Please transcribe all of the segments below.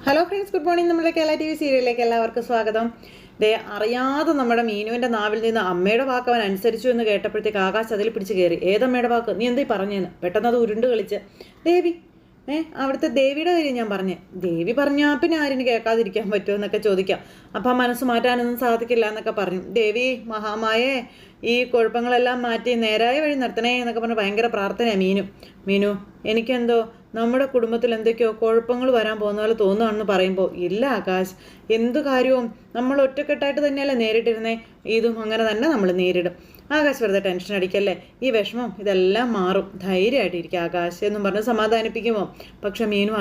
Hello friends, good morning. നമ്മുടെ Kerala TV സീരിയലിലേക്ക് എല്ലാവർക്കും സ്വാഗതം. അറിയാതെ നമ്മുടെ മീനുവിൻ്റെ നാവിൽ നിന്ന് അമ്മയുടെ വാക്ക് അവൻ അനുസരിച്ചു എന്ന് കേട്ടപ്പോഴത്തേക്ക് ആകാശ് അതിൽ പിടിച്ച് കയറി. ഏതമ്മയുടെ വാക്ക്? നീ എന്തീ പറഞ്ഞേന്ന് പെട്ടെന്ന് അത് ഉരുണ്ട് കളിച്ച്. ദേവി അവിടുത്തെ ദേവിയുടെ കാര്യം ഞാൻ പറഞ്ഞേ. ദേവി പറഞ്ഞാൽ പിന്നെ ആരിന് കേൾക്കാതിരിക്കാൻ പറ്റുമോ എന്നൊക്കെ ചോദിക്കാം. അപ്പം ആ മനസ്സ് മാറ്റാനൊന്നും സാധിക്കില്ല എന്നൊക്കെ പറഞ്ഞു. ദേവി മഹാമായേ, ഈ കുഴപ്പങ്ങളെല്ലാം മാറ്റി നേരായ വഴി നിർത്തണേ എന്നൊക്കെ പറഞ്ഞ് ഭയങ്കര പ്രാർത്ഥനയാണ് മീനു. എനിക്കെന്തോ നമ്മുടെ കുടുംബത്തിൽ എന്തൊക്കെയോ കുഴപ്പങ്ങൾ വരാൻ പോകുന്ന പോലെ തോന്നുകയാണെന്ന് പറയുമ്പോൾ, ഇല്ല ആകാശ്, എന്തു കാര്യവും നമ്മൾ ഒറ്റക്കെട്ടായിട്ട് തന്നെയല്ലേ നേരിട്ടിരുന്നേ, ഇതും അങ്ങനെ തന്നെ നമ്മൾ നേരിടും. ആകാശ് വെറുതെ ടെൻഷൻ അടിക്കല്ലേ, ഈ വിഷമം ഇതെല്ലാം മാറും, ധൈര്യമായിട്ടിരിക്കുക ആകാശ് എന്നും പറഞ്ഞ് സമാധാനിപ്പിക്കുമോ. പക്ഷെ മീനു,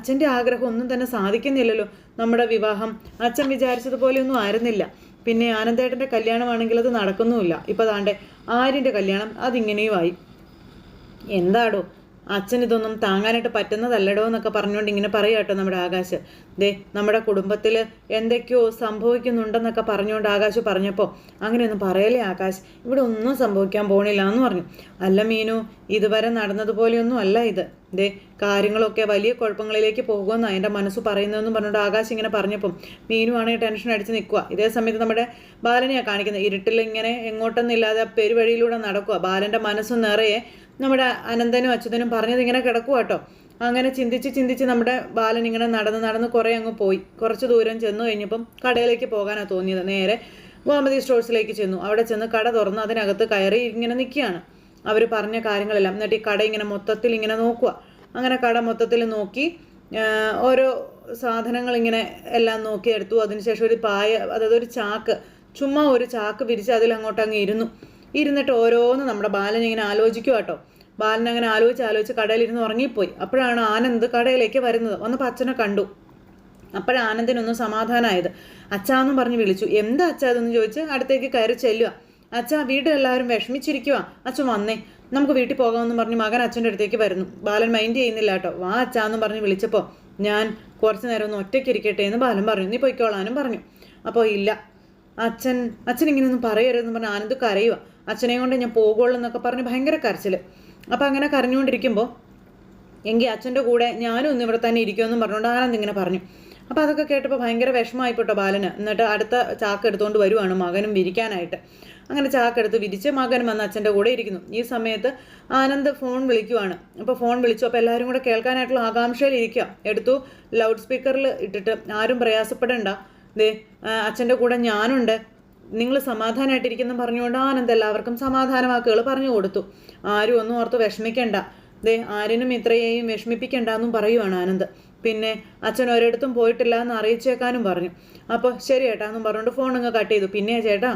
അച്ഛൻ്റെ ആഗ്രഹം ഒന്നും തന്നെ സാധിക്കുന്നില്ലല്ലോ. നമ്മുടെ വിവാഹം അച്ഛൻ വിചാരിച്ചതുപോലെയൊന്നും ആയിരുന്നില്ല. പിന്നെ ആനന്ദേട്ടൻ്റെ കല്യാണമാണെങ്കിൽ അത് നടക്കുന്നുമില്ല. ഇപ്പോൾ താണ്ടെ ആര്യൻ്റെ കല്യാണം അതിങ്ങനെയും ആയി. എന്താടോ, അച്ഛൻ ഇതൊന്നും താങ്ങാനായിട്ട് പറ്റുന്നതല്ലടോ എന്നൊക്കെ പറഞ്ഞുകൊണ്ട് ഇങ്ങനെ പറയാട്ടോ നമ്മുടെ ആകാശ്. നമ്മുടെ കുടുംബത്തിൽ എന്തൊക്കെയോ സംഭവിക്കുന്നുണ്ടെന്നൊക്കെ പറഞ്ഞുകൊണ്ട് ആകാശ് പറഞ്ഞപ്പോൾ, അങ്ങനെയൊന്നും പറയലേ ആകാശ്, ഇവിടെ ഒന്നും സംഭവിക്കാൻ പോണില്ല എന്ന് പറഞ്ഞു. അല്ല മീനു, ഇതുവരെ നടന്നതുപോലെയൊന്നും അല്ല ഇത്. കാര്യങ്ങളൊക്കെ വലിയ കുഴപ്പങ്ങളിലേക്ക് പോകുമെന്ന് എൻ്റെ മനസ്സ് പറയുന്നതെന്നും പറഞ്ഞുകൊണ്ട് ആകാശ് ഇങ്ങനെ പറഞ്ഞപ്പം മീനു ആണെങ്കിൽ ടെൻഷൻ അടിച്ച് നിൽക്കുക. ഇതേ സമയത്ത് നമ്മുടെ ബാലനെയാണ് കാണിക്കുന്നത്. ഇരുട്ടിൽ ഇങ്ങനെ എങ്ങോട്ടൊന്നില്ലാതെ പെരുവഴിയിലൂടെ നടക്കുക. ബാലൻ്റെ മനസ്സ് നിറയെ നമ്മുടെ അനന്തനും അച്യുതനും പറഞ്ഞത് ഇങ്ങനെ കിടക്കുക കേട്ടോ. അങ്ങനെ ചിന്തിച്ച് നമ്മുടെ ബാലൻ ഇങ്ങനെ നടന്ന് കുറേ അങ്ങ് പോയി. കുറച്ച് ദൂരം ചെന്ന് കഴിഞ്ഞപ്പം കടയിലേക്ക് പോകാനാണ് തോന്നിയത്. നേരെ ഗോമതി സ്റ്റോഴ്സിലേക്ക് ചെന്നു. അവിടെ ചെന്ന് കട തുറന്ന് അതിനകത്ത് കയറി ഇങ്ങനെ നിൽക്കുകയാണ്. അവർ പറഞ്ഞ കാര്യങ്ങളെല്ലാം. എന്നിട്ട് ഈ കട ഇങ്ങനെ മൊത്തത്തിൽ ഇങ്ങനെ നോക്കുക. അങ്ങനെ കട മൊത്തത്തിൽ നോക്കി ഓരോ സാധനങ്ങൾ ഇങ്ങനെ എല്ലാം നോക്കിയെടുത്തു. അതിനുശേഷം ഒരു പായ, അതായത് ഒരു ചാക്ക്, ചുമ്മാ ഒരു ചാക്ക് വിരിച്ച് അതിലങ്ങോട്ട് അങ്ങ് ഇരുന്നിട്ട് ഓരോന്ന് നമ്മുടെ ബാലൻ ഇങ്ങനെ ആലോചിക്കുക കേട്ടോ. ബാലൻ അങ്ങനെ ആലോചിച്ച് കടയിലിരുന്ന് ഉറങ്ങിപ്പോയി. അപ്പോഴാണ് ആനന്ദ് കടയിലേക്ക് വരുന്നത്. വന്നപ്പോൾ അച്ഛനെ കണ്ടു. അപ്പോഴാണ് ആനന്ദിനൊന്നും സമാധാനമായത്. അച്ഛാന്നും പറഞ്ഞ് വിളിച്ചു. എന്താ അച്ഛാ അതെന്ന് ചോദിച്ച് അടുത്തേക്ക് കയറി ചെല്ലുക. അച്ഛാ, വീട്ടിലെല്ലാവരും വിഷമിച്ചിരിക്കുക, അച്ഛൻ വന്നേ, നമുക്ക് വീട്ടിൽ പോകാമെന്ന് പറഞ്ഞ് മകൻ അച്ഛൻ്റെ അടുത്തേക്ക് വരുന്നു. ബാലൻ മൈൻഡ് ചെയ്യുന്നില്ല കേട്ടോ. വാ അച്ഛാന്നും പറഞ്ഞ് വിളിച്ചപ്പോൾ, ഞാൻ കുറച്ച് നേരം ഒന്ന് ഒറ്റയ്ക്ക് ഇരിക്കട്ടെ എന്ന് ബാലൻ പറഞ്ഞു. നീ പൊയ്ക്കോളാനും പറഞ്ഞു. അപ്പോൾ ഇല്ല അച്ഛൻ ഇങ്ങനെയൊന്നും പറയരുതെന്ന് പറഞ്ഞ് ആനന്ദ് കരയുക. അച്ഛനെ കൊണ്ട് ഞാൻ പോകുള്ളൂ എന്നൊക്കെ പറഞ്ഞ് ഭയങ്കര കരച്ചിൽ. അപ്പോൾ അങ്ങനെ കരഞ്ഞുകൊണ്ടിരിക്കുമ്പോൾ, എങ്കിൽ അച്ഛൻ്റെ കൂടെ ഞാനും ഒന്ന് ഇവിടെ തന്നെ ഇരിക്കുമെന്നും പറഞ്ഞുകൊണ്ട് ആനന്ദ് ഇങ്ങനെ പറഞ്ഞു. അപ്പോൾ അതൊക്കെ കേട്ടപ്പോൾ ഭയങ്കര വിഷമമായിപ്പോട്ടോ ബാലന്. എന്നിട്ട് അടുത്ത ചാക്ക് എടുത്തുകൊണ്ട് വരുവാണ് മകനും വിരിക്കാനായിട്ട്. അങ്ങനെ ചാക്കെടുത്ത് വിരിച്ച് മകനും വന്ന് അച്ഛൻ്റെ കൂടെ ഇരിക്കുന്നു. ഈ സമയത്ത് ആനന്ദ് ഫോൺ വിളിക്കുവാണ്. അപ്പോൾ ഫോൺ വിളിച്ചു. അപ്പോൾ എല്ലാവരും കൂടെ കേൾക്കാനായിട്ടുള്ള ആകാംക്ഷയിൽ ഇരിക്കുക. എടുത്തു ലൗഡ് സ്പീക്കറിൽ ഇട്ടിട്ട്, ആരും പ്രയാസപ്പെടണ്ട, അച്ഛൻ്റെ കൂടെ ഞാനുണ്ട്, നിങ്ങൾ സമാധാനമായിട്ടിരിക്കുന്നു പറഞ്ഞുകൊണ്ട് ആനന്ദ് എല്ലാവർക്കും സമാധാന വാക്കുകൾ പറഞ്ഞു കൊടുത്തു. ആരും ഒന്നും ഓർത്ത് വിഷമിക്കണ്ട, ആരിനും ഇത്രയെയും വിഷമിപ്പിക്കണ്ട എന്നും പറയുവാണ് ആനന്ദ്. പിന്നെ അച്ഛൻ ഒരിടത്തും പോയിട്ടില്ല എന്ന് അറിയിച്ചേക്കാനും പറഞ്ഞു. അപ്പോൾ ശരി ചേട്ടാ എന്നും പറഞ്ഞുകൊണ്ട് ഫോൺ അങ്ങ് കട്ട് ചെയ്തു. പിന്നെ ചേട്ടാ,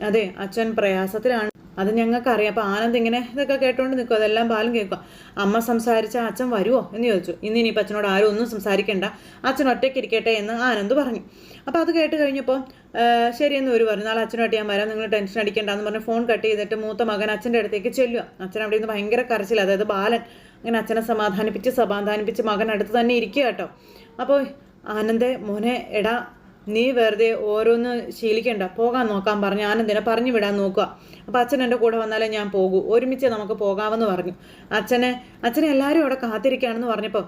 അതെ അച്ഛൻ പ്രയാസത്തിലാണ്, അത് ഞങ്ങൾക്കറിയാം. അപ്പോൾ ആനന്ദ് ഇങ്ങനെ ഇതൊക്കെ കേട്ടുകൊണ്ട് നിൽക്കും. അതെല്ലാം ബാലും കേൾക്കുക. അമ്മ സംസാരിച്ച അച്ഛൻ വരുമോ എന്ന് ചോദിച്ചു. ഇനിയിപ്പോൾ അച്ഛനോട് ആരും ഒന്നും സംസാരിക്കണ്ട, അച്ഛൻ ഒറ്റയ്ക്ക് ഇരിക്കട്ടെ എന്ന് ആനന്ദ് പറഞ്ഞു. അപ്പോൾ അത് കേട്ട് കഴിഞ്ഞപ്പോൾ ശരിയെന്ന് ഒരു പറഞ്ഞു. നാളെ അച്ഛനായിട്ട് ഞാൻ വരാം, നിങ്ങൾ ടെൻഷൻ അടിക്കേണ്ടെന്ന് പറഞ്ഞ് ഫോൺ കട്ട് ചെയ്തിട്ട് മൂത്ത മകൻ അച്ഛൻ്റെ അടുത്തേക്ക് ചെല്ലുക. അച്ഛൻ അവിടെ നിന്ന് ഭയങ്കര കരച്ചില്ല. അതായത് ബാലൻ അങ്ങനെ അച്ഛനെ സമാധാനിപ്പിച്ച് മകൻ അടുത്ത് തന്നെ ഇരിക്കുക കേട്ടോ. അപ്പോൾ ആനന്ദേ മോനെ, എടാ നീ വെറുതെ ഓരോന്ന് ശീലിക്കണ്ട, പോകാൻ നോക്കാൻ പറഞ്ഞു ആനന്ദിനെ പറഞ്ഞു വിടാൻ നോക്കുക. അപ്പോൾ അച്ഛൻ എൻ്റെ കൂടെ വന്നാലേ ഞാൻ പോകൂ, ഒരുമിച്ച് നമുക്ക് പോകാമെന്ന് പറഞ്ഞു. അച്ഛനെ എല്ലാവരും അവിടെ കാത്തിരിക്കുകയാണെന്ന് പറഞ്ഞപ്പോൾ,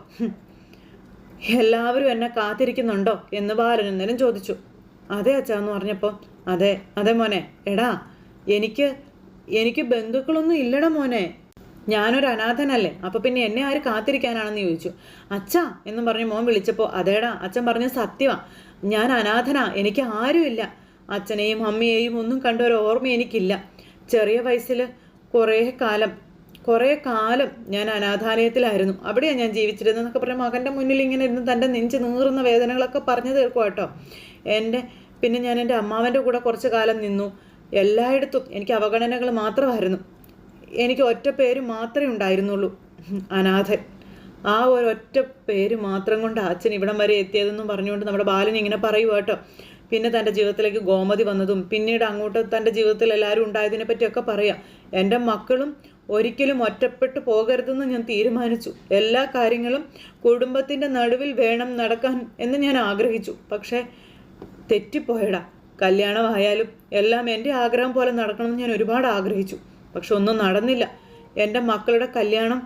എല്ലാവരും എന്നെ കാത്തിരിക്കുന്നുണ്ടോ എന്ന് ബാലൻ എന്നേരം ചോദിച്ചു. അതെ അച്ഛാ എന്ന് പറഞ്ഞപ്പോൾ, അതെ മോനെ, എടാ എനിക്ക് ബന്ധുക്കളൊന്നും ഇല്ലടാ മോനെ, ഞാനൊരു അനാഥനല്ലേ, അപ്പോൾ പിന്നെ എന്നെ ആര് കാത്തിരിക്കാനാണെന്ന് ചോദിച്ചു. അച്ഛാ എന്നും പറഞ്ഞ് മോൻ വിളിച്ചപ്പോൾ, അതേടാ അച്ഛൻ പറഞ്ഞ സത്യമാണ്, ഞാൻ അനാഥനാ, എനിക്ക് ആരുമില്ല, അച്ഛനെയും അമ്മയെയും ഒന്നും കണ്ട ഒരു ഓർമ്മ എനിക്കില്ല. ചെറിയ വയസ്സിൽ കുറേ കാലം ഞാൻ അനാഥാലയത്തിലായിരുന്നു, അവിടെയാണ് ഞാൻ ജീവിച്ചിരുന്നതെന്നൊക്കെ പറഞ്ഞ് മകൻ്റെ മുന്നിൽ ഇങ്ങനെ ഇരുന്ന് തൻ്റെ നെഞ്ച് നീറുന്ന വേദനകളൊക്കെ പറഞ്ഞു തീർക്കും കേട്ടോ. പിന്നെ ഞാൻ എൻ്റെ അമ്മാവൻ്റെ കൂടെ കുറച്ച് കാലം നിന്നു. എല്ലായിടത്തും എനിക്ക് അവഗണനകൾ മാത്രമായിരുന്നു. എനിക്ക് ഒറ്റ പേര് മാത്രമേ ഉണ്ടായിരുന്നുള്ളൂ, അനാഥൻ. ആ ഒരൊറ്റ പേര് മാത്രം കൊണ്ട് അച്ഛൻ ഇവിടം വരെ എത്തിയതെന്നും പറഞ്ഞുകൊണ്ട് നമ്മുടെ ബാലൻ ഇങ്ങനെ പറയുക കേട്ടോ. പിന്നെ തൻ്റെ ജീവിതത്തിലേക്ക് ഗോമതി വന്നതും പിന്നീട് അങ്ങോട്ട് തൻ്റെ ജീവിതത്തിൽ എല്ലാവരും ഉണ്ടായതിനെ പറ്റിയൊക്കെ പറയാം. എൻ്റെ മക്കളും ഒരിക്കലും ഒറ്റപ്പെട്ടു പോകരുതെന്ന് ഞാൻ തീരുമാനിച്ചു. എല്ലാ കാര്യങ്ങളും കുടുംബത്തിൻ്റെ നടുവിൽ വേണം നടക്കാൻ എന്ന് ഞാൻ ആഗ്രഹിച്ചു. പക്ഷേ തെറ്റിപ്പോയടാ. കല്യാണമായാലും എല്ലാം എൻ്റെ ആഗ്രഹം പോലെ നടക്കണമെന്ന് ഞാൻ ഒരുപാട് ആഗ്രഹിച്ചു. പക്ഷെ ഒന്നും നടന്നില്ല. എൻ്റെ മക്കളുടെ കല്യാണം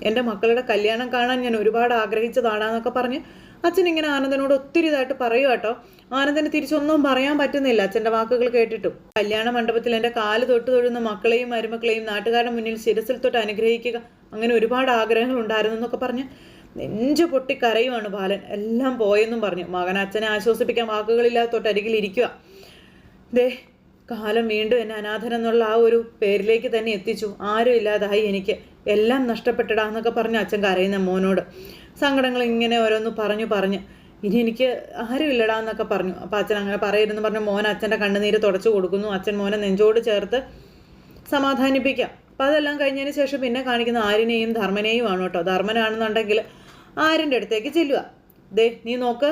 എൻ്റെ മക്കളുടെ കല്യാണം കാണാൻ ഞാൻ ഒരുപാട് ആഗ്രഹിച്ചതാണെന്നൊക്കെ പറഞ്ഞ് അച്ഛൻ ഇങ്ങനെ ആനന്ദനോട് ഒത്തിരി ഇതായിട്ട് പറയുക കേട്ടോ. ആനന്ദന് തിരിച്ചൊന്നും പറയാൻ പറ്റുന്നില്ല അച്ഛൻ്റെ വാക്കുകൾ കേട്ടിട്ടും. കല്യാണ മണ്ഡപത്തിൽ എൻ്റെ കാല് തൊട്ട് തൊഴുന്ന മക്കളെയും മരുമക്കളെയും നാട്ടുകാരുടെ മുന്നിൽ ശിരസിൽ തൊട്ട് അനുഗ്രഹിക്കുക, അങ്ങനെ ഒരുപാട് ആഗ്രഹങ്ങൾ ഉണ്ടായിരുന്നു എന്നൊക്കെ പറഞ്ഞ് നെഞ്ചു പൊട്ടി കരയുവാണ് ബാലൻ. എല്ലാം പോയെന്നും പറഞ്ഞു. മകൻ അച്ഛനെ ആശ്വസിപ്പിക്കാൻ വാക്കുകളില്ലാതെ തൊട്ടരികിൽ ഇരിക്കുക. ദേ കാലം വീണ്ടും എന്നെ അനാഥനെന്നുള്ള ആ ഒരു പേരിലേക്ക് തന്നെ എത്തിച്ചു. ആരും ഇല്ലാതായി, എനിക്ക് എല്ലാം നഷ്ടപ്പെട്ടിടാന്നൊക്കെ പറഞ്ഞ് അച്ഛൻ കരയുന്ന മോനോട്. സങ്കടങ്ങൾ ഇങ്ങനെ ഓരോന്ന് പറഞ്ഞ് ഇനി എനിക്ക് ആരും ഇല്ലടാന്നൊക്കെ പറഞ്ഞു. അപ്പം അച്ഛൻ അങ്ങനെ പറയരുതെന്ന് പറഞ്ഞ് മോൻ അച്ഛൻ്റെ കണ്ണുനീര് തുടച്ചു കൊടുക്കുന്നു. അച്ഛൻ മോനെ നെഞ്ചോട് ചേർത്ത് സമാധാനിപ്പിക്കാം. അപ്പം അതെല്ലാം കഴിഞ്ഞതിന് ശേഷം പിന്നെ കാണിക്കുന്ന ആര്യനെയും ധർമ്മനെയും ആണ് കേട്ടോ. ധർമ്മനാണെന്നുണ്ടെങ്കിൽ ആര്യൻ്റെ അടുത്തേക്ക് ചെല്ലുക. ദേ നീ നോക്ക്,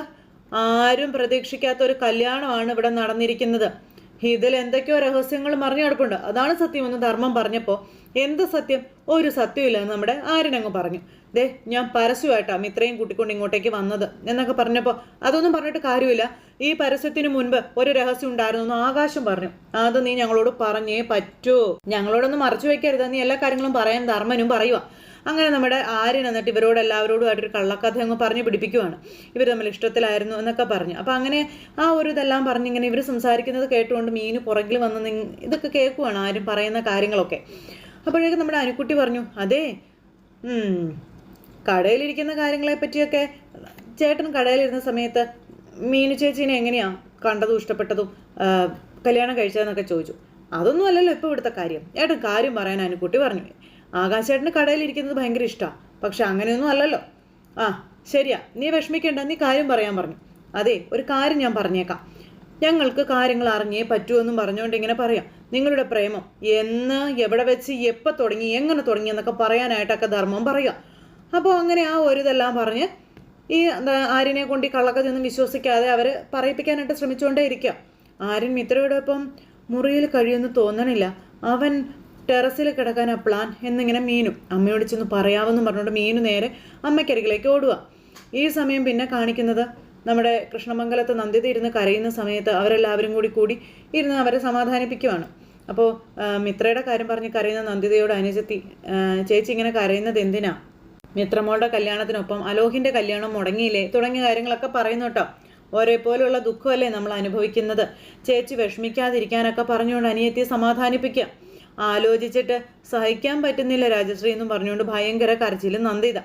ആരും പ്രതീക്ഷിക്കാത്ത ഒരു കല്യാണമാണ് ഇവിടെ നടന്നിരിക്കുന്നത്. ഇതിൽ എന്തൊക്കെയോ രഹസ്യങ്ങൾ മറിഞ്ഞു കിടപ്പുണ്ട്, അതാണ് സത്യം എന്ന് ധർമ്മം പറഞ്ഞപ്പോൾ എന്ത് സത്യം? ഒരു സത്യമില്ല എന്ന് നമ്മുടെ ആര്യനങ്ങ് പറഞ്ഞു. ദേ ഞാൻ പരസ്യമായിട്ടാണ് ഇത്രയും കൂട്ടിക്കൊണ്ട് ഇങ്ങോട്ടേക്ക് വന്നത് എന്നൊക്കെ പറഞ്ഞപ്പോൾ അതൊന്നും പറഞ്ഞിട്ട് കാര്യമില്ല. ഈ പരസ്യത്തിന് മുൻപ് ഒരു രഹസ്യം ഉണ്ടായിരുന്നു എന്ന് ആകാശം പറഞ്ഞു. അത് നീ ഞങ്ങളോട് പറഞ്ഞേ പറ്റൂ, ഞങ്ങളോടൊന്നും മറച്ചു വെക്കരുത്, നീ എല്ലാ കാര്യങ്ങളും പറയാൻ ധർമ്മനും പറയുക. അങ്ങനെ നമ്മുടെ ആര്യൻ എന്നിട്ട് ഇവരോട് എല്ലാവരോടുമായിട്ടൊരു കള്ളക്കഥ അങ്ങ് പറഞ്ഞ് പിടിപ്പിക്കുവാണ്. ഇവർ തമ്മിൽ ഇഷ്ടത്തിലായിരുന്നു എന്നൊക്കെ പറഞ്ഞു. അപ്പം അങ്ങനെ ആ ഒരു ഇതെല്ലാം പറഞ്ഞിങ്ങനെ ഇവർ സംസാരിക്കുന്നത് കേട്ടുകൊണ്ട് മീന് പുറകിൽ വന്ന് ഇതൊക്കെ കേൾക്കുവാണ് ആരും പറയുന്ന കാര്യങ്ങളൊക്കെ. അപ്പോഴേക്കും നമ്മുടെ അനുക്കുട്ടി പറഞ്ഞു, അതേ കടയിലിരിക്കുന്ന കാര്യങ്ങളെ പറ്റിയൊക്കെ ചേട്ടൻ കടയിലിരുന്ന സമയത്ത് മീനു ചേച്ചീനെ എങ്ങനെയാണ് കണ്ടതും ഇഷ്ടപ്പെട്ടതും കല്യാണം കഴിച്ചതെന്നൊക്കെ ചോദിച്ചു. അതൊന്നും അല്ലല്ലോ ഇപ്പോൾ ഇവിടുത്തെ കാര്യം. ഏട്ടൻ കാര്യം പറയാൻ അനുക്കുട്ടി പറഞ്ഞു. ആകാശേട്ടന് കടയിലിരിക്കുന്നത് ഭയങ്കര ഇഷ്ടമാണ്, പക്ഷെ അങ്ങനെയൊന്നും അല്ലല്ലോ. ആ ശരിയാ, നീ വിഷമിക്കേണ്ട, നീ കാര്യം പറയാൻ പറഞ്ഞു. അതെ ഒരു കാര്യം ഞാൻ പറഞ്ഞേക്കാം, ഞങ്ങൾക്ക് കാര്യങ്ങൾ അറിഞ്ഞേ പറ്റൂ എന്നും പറഞ്ഞുകൊണ്ട് ഇങ്ങനെ പറയാം. നിങ്ങളുടെ പ്രേമം എന്ന് എവിടെ വെച്ച് എപ്പോൾ തുടങ്ങി എങ്ങനെ തുടങ്ങി എന്നൊക്കെ പറയാനായിട്ടൊക്കെ ധർമ്മം പറയുക. അപ്പോൾ അങ്ങനെ ആ ഒരു ഇതെല്ലാം പറഞ്ഞ് ഈ ആര്യനെ കൊണ്ട് ഈ കള്ളക്കഥയൊന്നും വിശ്വസിക്കാതെ അവർ പറയിപ്പിക്കാനായിട്ട് ശ്രമിച്ചുകൊണ്ടേ ഇരിക്കുക. ആര്യൻ മിത്രയോടൊപ്പം മുറിയിൽ കഴിയുമെന്ന് തോന്നണില്ല, അവൻ ടെറസിൽ കിടക്കാനാ പ്ലാൻ എന്നിങ്ങനെ മീനും അമ്മയോട് ചെന്ന് പറയാമെന്ന് പറഞ്ഞുകൊണ്ട് മീനു നേരെ അമ്മയ്ക്കരികിലേക്ക് ഓടുക. ഈ സമയം പിന്നെ കാണിക്കുന്നത് നമ്മുടെ കൃഷ്ണമംഗലത്ത് നന്ദിത ഇരുന്ന് കരയുന്ന സമയത്ത് അവരെല്ലാവരും കൂടി ഇരുന്ന് അവരെ സമാധാനിപ്പിക്കുവാണ്. അപ്പോൾ മിത്രയുടെ കാര്യം പറഞ്ഞ് കരയുന്ന നന്ദിതയോട് അനുജത്തി, ചേച്ചി ഇങ്ങനെ കരയുന്നത് എന്തിനാ? മിത്രമോളുടെ കല്യാണത്തിനൊപ്പം അലോഹിൻ്റെ കല്യാണം മുടങ്ങിയില്ലേ തുടങ്ങിയ കാര്യങ്ങളൊക്കെ പറയുന്നു കേട്ടോ. ഒരേപോലെയുള്ള ദുഃഖമല്ലേ നമ്മൾ അനുഭവിക്കുന്നത്, ചേച്ചി വിഷമിക്കാതിരിക്കാനൊക്കെ പറഞ്ഞുകൊണ്ട് അനിയത്തിയെ സമാധാനിപ്പിക്കുക. ആലോചിച്ചിട്ട് സഹിക്കാൻ പറ്റുന്നില്ല രാജശ്രീ എന്നും പറഞ്ഞുകൊണ്ട് ഭയങ്കര കരച്ചിലും നന്ദിത.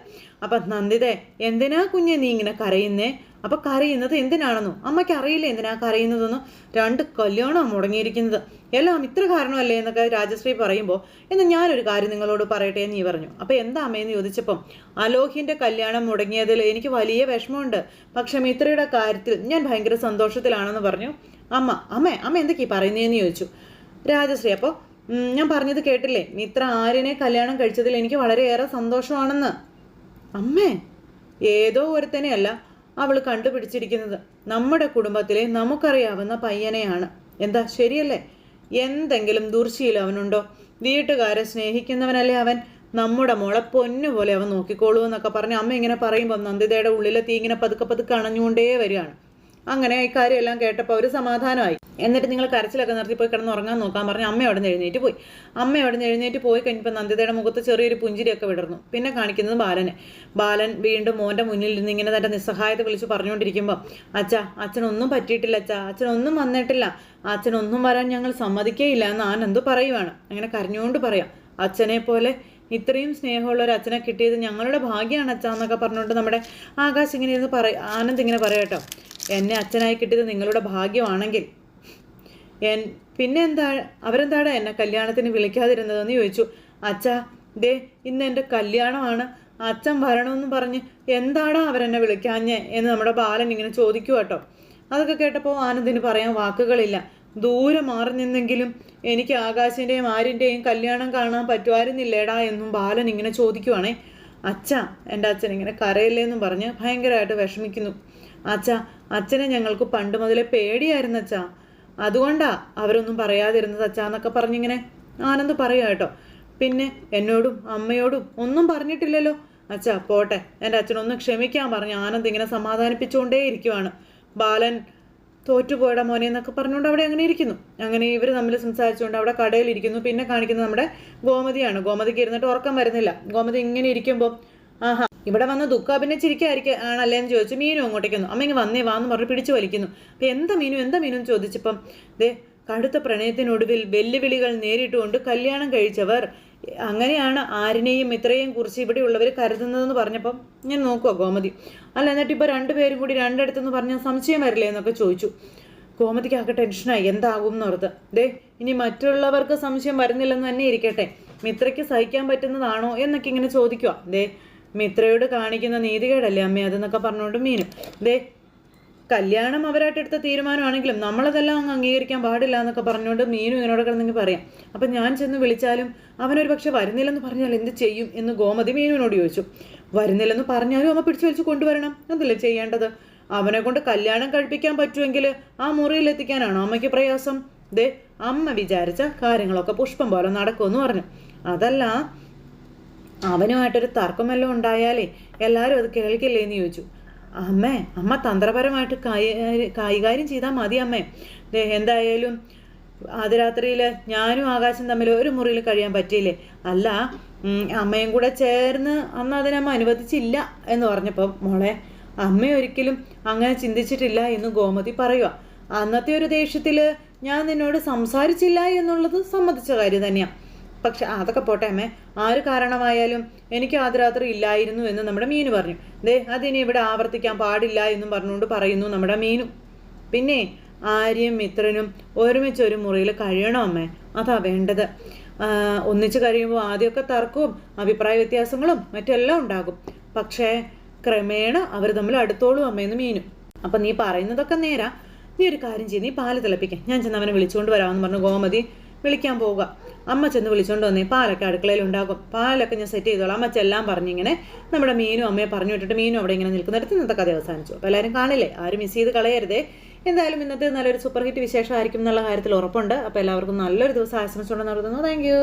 അപ്പം നന്ദിതേ എന്തിനാ കുഞ്ഞെ നീ ഇങ്ങനെ കരയുന്നേ? അപ്പം കരയുന്നത് എന്തിനാണെന്നോ അമ്മയ്ക്ക് അറിയില്ല എന്തിനാ കരയുന്നതെന്നോ. 2 കല്യാണമാണ് മുടങ്ങിയിരിക്കുന്നത്, എല്ലാം ഇത്ര കാരണമല്ലേ എന്നൊക്കെ രാജശ്രീ പറയുമ്പോൾ എന്നാൽ ഞാനൊരു കാര്യം നിങ്ങളോട് പറയട്ടെ എന്ന് നീ പറഞ്ഞു. അപ്പം എന്താ അമ്മയെന്ന് ചോദിച്ചപ്പം അലോഹിൻ്റെ കല്യാണം മുടങ്ങിയതിൽ എനിക്ക് വലിയ വിഷമമുണ്ട്, പക്ഷെ മിത്രയുടെ കാര്യത്തിൽ ഞാൻ ഭയങ്കര സന്തോഷത്തിലാണെന്ന് പറഞ്ഞു. അമ്മ എന്തൊക്കെയാ പറയുന്നതെന്ന് ചോദിച്ചു രാജശ്രീ. അപ്പോൾ ഞാൻ പറഞ്ഞത് കേട്ടില്ലേ, മിത്ര ആര്യനെ കല്യാണം കഴിച്ചതിൽ എനിക്ക് വളരെയേറെ സന്തോഷമാണെന്ന്. അമ്മേ ഏതോ ഒരുത്തനെയല്ല അവൾ കണ്ടുപിടിച്ചിരിക്കുന്നത്, നമ്മുടെ കുടുംബത്തിലെ നമുക്കറിയാവുന്ന പയ്യനെയാണ്. എന്താ ശരിയല്ലേ? എന്തെങ്കിലും ദുർശീലം അവനുണ്ടോ? വീട്ടുകാരെ സ്നേഹിക്കുന്നവനല്ലേ അവൻ? നമ്മുടെ മോളെ പൊന്നുപോലെ അവൻ നോക്കിക്കോളൂ എന്നൊക്കെ പറഞ്ഞ് അമ്മ ഇങ്ങനെ പറയുമ്പോൾ നന്ദിതയുടെ ഉള്ളിലെ തീ ഇങ്ങനെ പതുക്കെ അണഞ്ഞുകൊണ്ടേ വരികയാണ്. അങ്ങനെ ഈ കാര്യമെല്ലാം കേട്ടപ്പോൾ അവർ സമാധാനമായി. എന്നിട്ട് നിങ്ങൾ കരച്ചിലൊക്കെ നിർത്തി പോയി കിടന്ന് ഉറങ്ങാൻ നോക്കാൻ പറഞ്ഞ് അമ്മ അവിടെ നിന്ന് എഴുന്നേറ്റ് പോയി. പോയി കഴിഞ്ഞപ്പോൾ നന്ദിതയുടെ മുഖത്ത് ചെറിയൊരു പുഞ്ചിരിയൊക്കെ വിടർന്നു. പിന്നെ കാണിക്കുന്നത് ബാലൻ വീണ്ടും മോൻ്റെ മുന്നിൽ നിന്ന് ഇങ്ങനെ തൻ്റെ നിസ്സഹായത വിളിച്ച് പറഞ്ഞുകൊണ്ടിരിക്കുമ്പോൾ, അച്ഛനൊന്നും പറ്റിയിട്ടില്ല, അച്ഛനൊന്നും വന്നിട്ടില്ല, അച്ഛനൊന്നും വരാൻ ഞങ്ങൾ സമ്മതിക്കേയില്ല എന്ന് ആനന്ദ് പറയുവാണ്. അങ്ങനെ കരഞ്ഞുകൊണ്ട് പറയാം, അച്ഛനെ പോലെ ഇത്രയും സ്നേഹമുള്ള ഒരു അച്ഛനെ കിട്ടിയത് ഞങ്ങളുടെ ഭാഗ്യമാണ് എന്നൊക്കെ പറഞ്ഞുകൊണ്ട് നമ്മുടെ ആകാശ് ഇങ്ങനെ ഇരുന്ന് ആനന്ദ് ഇങ്ങനെ പറയാട്ടോ, എന്നെ അച്ഛനായി കിട്ടിയത് നിങ്ങളുടെ ഭാഗ്യമാണെങ്കിൽ പിന്നെ അവരെന്താടാ എന്നെ കല്യാണത്തിന് വിളിക്കാതിരുന്നതെന്ന് ചോദിച്ചു. ദേ ഇന്ന് എൻ്റെ കല്യാണമാണ്, അച്ഛൻ വരണമെന്ന് പറഞ്ഞ് എന്താടാ അവരെന്നെ വിളിക്കാഞ്ഞേ എന്ന് നമ്മുടെ ബാലൻ ഇങ്ങനെ ചോദിക്കുക കേട്ടോ. അതൊക്കെ കേട്ടപ്പോൾ ആനന്ദിന് പറയാൻ വാക്കുകളില്ല. ദൂരെ മാറി നിന്നെങ്കിലും എനിക്ക് ആകാശിൻ്റെയും ആര്യൻ്റെയും കല്യാണം കാണാൻ പറ്റുമായിരുന്നില്ലേടാ എന്നും ബാലൻ ഇങ്ങനെ ചോദിക്കുവാണേ. എൻ്റെ അച്ഛൻ ഇങ്ങനെ കരയില്ലേന്നും പറഞ്ഞ് ഭയങ്കരമായിട്ട് വിഷമിക്കുന്നു. അച്ഛനെ ഞങ്ങൾക്ക് പണ്ട് മുതലേ പേടിയായിരുന്നു അതുകൊണ്ടാ അവരൊന്നും പറയാതിരുന്നത് എന്നൊക്കെ പറഞ്ഞിങ്ങനെ ആനന്ദ് പറയുക കേട്ടോ. പിന്നെ എന്നോടും അമ്മയോടും ഒന്നും പറഞ്ഞിട്ടില്ലല്ലോ. പോട്ടെ, എൻ്റെ അച്ഛനൊന്ന് ക്ഷമിക്കാൻ പറഞ്ഞ് ആനന്ദ് ഇങ്ങനെ സമാധാനിപ്പിച്ചുകൊണ്ടേ ഇരിക്കുവാണ്. ബാലൻ തോറ്റുപോയടാ മോനെ എന്നൊക്കെ പറഞ്ഞുകൊണ്ട് അവിടെ അങ്ങനെ ഇരിക്കുന്നു. അങ്ങനെ ഇവർ തമ്മിൽ സംസാരിച്ചുകൊണ്ട് അവിടെ കടയിലിരിക്കുന്നു. പിന്നെ കാണിക്കുന്നത് നമ്മുടെ ഗോമതിയാണ്. ഗോമതിക്ക് ഇരുന്നിട്ട് ഉറക്കം വരുന്നില്ല. ഗോമതി ഇങ്ങനെ ഇരിക്കുമ്പോൾ ആഹാ ഇവിടെ വന്ന് ദുഃഖം ആണല്ലേ എന്ന് ചോദിച്ചു. മീനു അങ്ങോട്ടേക്ക് വന്നു. അമ്മ ഇങ്ങ് വന്നേ വാന്ന് പറഞ്ഞ് പിടിച്ചു വലിക്കുന്നു. അപ്പം എന്താ മീനു എന്ന് ചോദിച്ചപ്പം ദേ കടുത്ത പ്രണയത്തിനൊടുവിൽ വെല്ലുവിളികൾ നേരിട്ടുകൊണ്ട് കല്യാണം കഴിച്ചവർ അങ്ങനെയാണ് ആരിനെയും ഇത്രയും കുറിച്ച് ഇവിടെയുള്ളവർ കരുതുന്നതെന്ന് പറഞ്ഞപ്പം ഞാൻ നോക്കുക ഗോമതി. അല്ല എന്നിട്ട് ഇപ്പോൾ രണ്ടുപേരും കൂടി രണ്ടിടത്തെന്ന് പറഞ്ഞാൽ സംശയം വരില്ലേ എന്നൊക്കെ ചോദിച്ചു. ഗോമതിക്ക് ആകെ ടെൻഷനായി എന്താകും എന്നോർത്ത്. ദേ ഇനി മറ്റുള്ളവർക്ക് സംശയം വരുന്നില്ലെന്ന് തന്നെ ഇരിക്കട്ടെ, മിത്രയ്ക്ക് സഹിക്കാൻ പറ്റുന്നതാണോ എന്നൊക്കെ ഇങ്ങനെ ചോദിക്കുക. ദേ മിത്രയോട് കാണിക്കുന്ന നീതികേടല്ലേ അമ്മേ അതെന്നൊക്കെ പറഞ്ഞുകൊണ്ട് മീനു. ദേ കല്യാണം അവരായിട്ട് എടുത്ത തീരുമാനമാണെങ്കിലും നമ്മളതെല്ലാം അങ്ങ് അംഗീകരിക്കാൻ പാടില്ല എന്നൊക്കെ പറഞ്ഞുകൊണ്ട് മീനു ഇങ്ങനോട് കിടന്നെങ്കിൽ പറയാം. അപ്പം ഞാൻ ചെന്ന് വിളിച്ചാലും അവനൊരു പക്ഷെ വരുന്നില്ലെന്ന് പറഞ്ഞാൽ എന്ത് ചെയ്യും എന്ന് ഗോമതി മീനുവിനോട് ചോദിച്ചു. വരുന്നില്ലെന്ന് പറഞ്ഞാലും അമ്മ പിടിച്ചു വലിച്ച് കൊണ്ടുവരണം, അതല്ലേ ചെയ്യേണ്ടത്. അവനെ കൊണ്ട് കല്യാണം കഴിപ്പിക്കാൻ പറ്റുമെങ്കിൽ ആ മുറിയിൽ എത്തിക്കാനാണോ അമ്മയ്ക്ക് പ്രയാസം? ദേ അമ്മ വിചാരിച്ച കാര്യങ്ങളൊക്കെ പുഷ്പം പോലെ നടക്കുമെന്ന് പറഞ്ഞു. അതല്ല അവനുമായിട്ടൊരു തർക്കമെല്ലാം ഉണ്ടായാലേ എല്ലാവരും അത് കേൾക്കില്ലേ എന്ന് ചോദിച്ചു. അമ്മ തന്ത്രപരമായിട്ട് കൈകാര്യം ചെയ്താൽ മതി അമ്മേ. എന്തായാലും രാത്രിയിൽ ഞാനും ആകാശം തമ്മിൽ ഒരു മുറിയിൽ കഴിയാൻ പറ്റിയില്ലേ. അല്ല അമ്മയും കൂടെ ചേർന്ന് അന്ന് അതിനമ്മ അനുവദിച്ചില്ല എന്ന് പറഞ്ഞപ്പം മോളെ അമ്മ ഒരിക്കലും അങ്ങനെ ചിന്തിച്ചിട്ടില്ല എന്ന് ഗോമതി പറയുക. അന്നത്തെ ഒരു ദേഷ്യത്തിൽ ഞാൻ നിന്നോട് സംസാരിച്ചില്ല എന്നുള്ളത് സമ്മതിച്ച കാര്യം തന്നെയാണ്. പക്ഷെ അതൊക്കെ പോട്ടെ അമ്മേ, ആര് കാരണമായാലും എനിക്ക് രാത്രി ഇല്ലായിരുന്നു എന്ന് നമ്മുടെ മീനു പറഞ്ഞു. ദേ അതിനി ഇവിടെ ആവർത്തിക്കാൻ പാടില്ല എന്നും പറഞ്ഞുകൊണ്ട് പറയുന്നു നമ്മുടെ മീനു. പിന്നെ ആര്യയും മിത്രനും ഒരുമിച്ചൊരു മുറിയിൽ കഴിയണം അമ്മേ, അതാ വേണ്ടത്. ഒന്നിച്ച് കഴിയുമ്പോൾ ആദ്യമൊക്കെ തർക്കവും അഭിപ്രായ വ്യത്യാസങ്ങളും മറ്റെല്ലാം ഉണ്ടാകും. പക്ഷേ ക്രമേണ അവർ തമ്മിൽ അടുത്തോളും അമ്മയെന്ന് മീനു. അപ്പം നീ പറയുന്നതൊക്കെ നേരാ, നീ ഒരു കാര്യം ചെയ്ത് നീ പാല് തിളപ്പിക്കാൻ, ഞാൻ ചെന്ന് അവനെ വിളിച്ചുകൊണ്ട് വരാമെന്ന് പറഞ്ഞു ഗോമതി വിളിക്കാൻ പോവുക. അമ്മ ചെന്ന് വിളിച്ചുകൊണ്ട് വന്നേ, പാലൊക്കെ അടുക്കളയിൽ ഉണ്ടാകും, പാലൊക്കെ ഞാൻ സെറ്റ് ചെയ്തോളാം അമ്മ ചെല്ലാൻ പറഞ്ഞിങ്ങനെ നമ്മുടെ മീനും അമ്മയെ പറഞ്ഞു വിട്ടിട്ട് മീനും അവിടെ ഇങ്ങനെ നിൽക്കുന്നിടത്ത് ഇന്നത്തെ കഥ അവസാനിച്ചു. അപ്പോൾ എല്ലാവരും കാണില്ലേ, ആരും മിസ് ചെയ്ത് കളയരുതേ. എന്തായാലും ഇന്നത്തെ നല്ലൊരു സൂപ്പർ ഹിറ്റ് വിശേഷമായിരിക്കും എന്നുള്ള കാര്യത്തിൽ ഉറപ്പുണ്ട്. അപ്പോൾ എല്ലാവർക്കും നല്ലൊരു ദിവസം ആശംസിച്ചുകൊണ്ട് നടത്തുന്നു. Thank you.